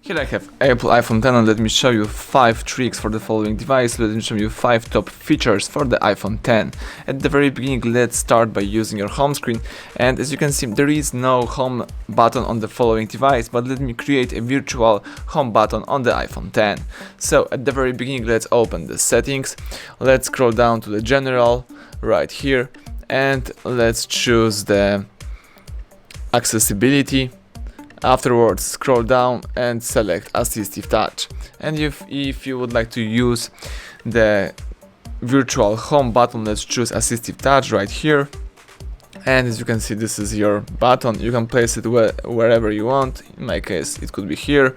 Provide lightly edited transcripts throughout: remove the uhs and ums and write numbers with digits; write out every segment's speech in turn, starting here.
Here I have Apple iPhone 10 and let me show you 5 tricks for the following device. Let me show you 5 top features for the iPhone 10. At the very beginning, let's start by using your home screen, and as you can see there is no home button on the following device, but let me create a virtual home button on the iPhone 10. So at the very beginning, let's open the settings, let's scroll down to the general right here, and let's choose the accessibility. Afterwards, scroll down and select Assistive Touch. And if you would like to use the virtual home button, let's choose Assistive Touch right here. And as you can see, this is your button. You can place it wherever you want. In my case, it could be here.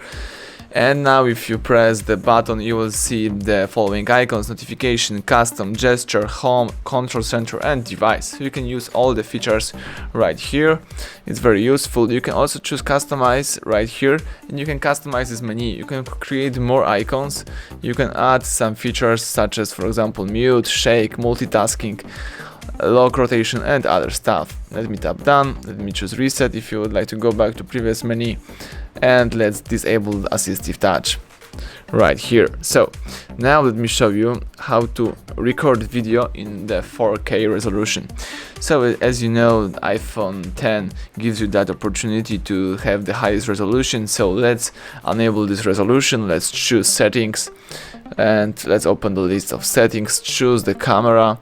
And now if you press the button, you will see the following icons: notification, custom, gesture, home, control center, and device. You can use all the features right here. It's very useful. You can also choose customize right here, and you can customize this menu. You can create more icons. You can add some features such as, for example, mute, shake, multitasking, lock rotation, and other stuff. Let me tap done. Let me choose reset if you would like to go back to previous menu, and let's disable the Assistive Touch right here. So now let me show you how to record video in the 4K resolution. So as you know, the iPhone 10 gives you that opportunity to have the highest resolution. So let's enable this resolution. Let's choose settings, and let's open the list of settings, choose the camera,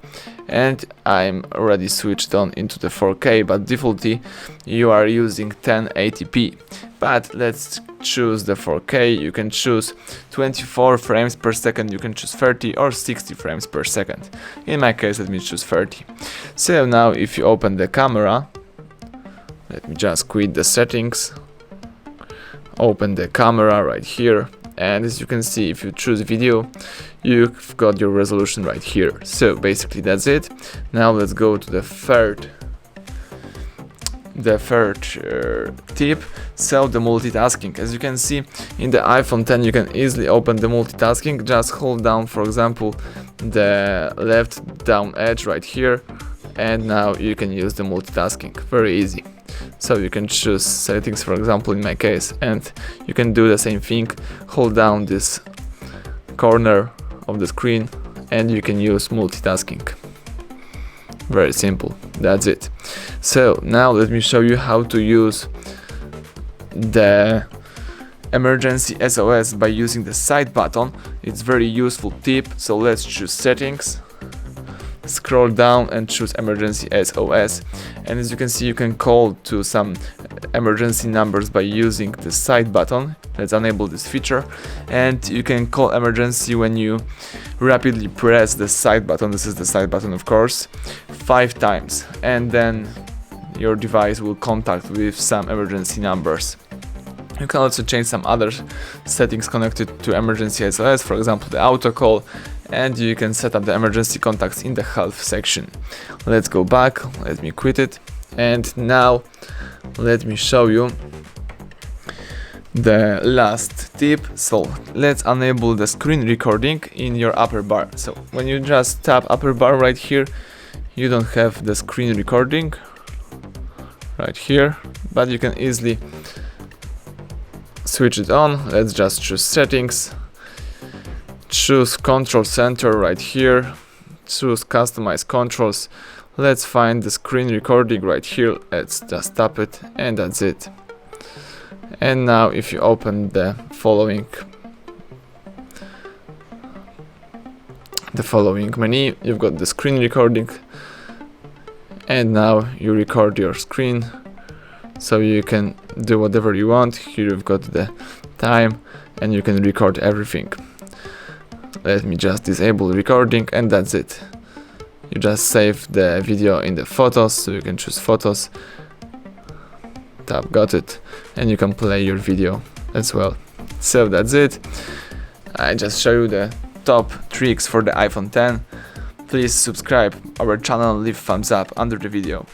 and I'm already switched on into the 4K, but defaultly you are using 1080p. But let's choose the 4K. You can choose 24 frames per second, you can choose 30 or 60 frames per second. In my case, let me choose 30. So now if you open the camera, let me just quit the settings, open the camera right here, and as you can see, if you choose video, you've got your resolution right here. So basically that's it. Now let's go to the third tip. So the multitasking. As you can see in the iPhone 10, you can easily open the multitasking. Just hold down, for example, the left down edge right here, and now you can use the multitasking. Very easy. So you can choose settings, for example, in my case, and you can do the same thing. Hold down this corner of the screen and you can use multitasking. Very simple. That's it. So now let me show you how to use the emergency SOS by using the side button. It's very useful tip. So let's choose settings, scroll down and choose emergency SOS, and as you can see, you can call to some emergency numbers by using the side button. Let's enable this feature, and you can call emergency when you rapidly press the side button. This is the side button, of course, 5 times, and then your device will contact with some emergency numbers. You can also change some other settings connected to emergency SOS, for example the auto call, and you can set up the emergency contacts in the help section. Let's go back, let me quit it, and now let me show you the last tip. So let's enable the screen recording in your upper bar. So when you just tap upper bar right here, you don't have the screen recording right here, but you can easily switch it on. Let's just choose settings, choose control center right here, choose customize controls. Let's find the screen recording right here. Let's just tap it, and that's it. And now if you open the following menu, you've got the screen recording, and now you record your screen, so you can do whatever you want. Here you've got the time and you can record everything. Let me just disable recording, and that's it. You just save the video in the photos, so you can choose photos, tap got it, and you can play your video as well. So that's it. I just show you the top tricks for the iPhone 10. Please subscribe our channel, leave thumbs up under the video.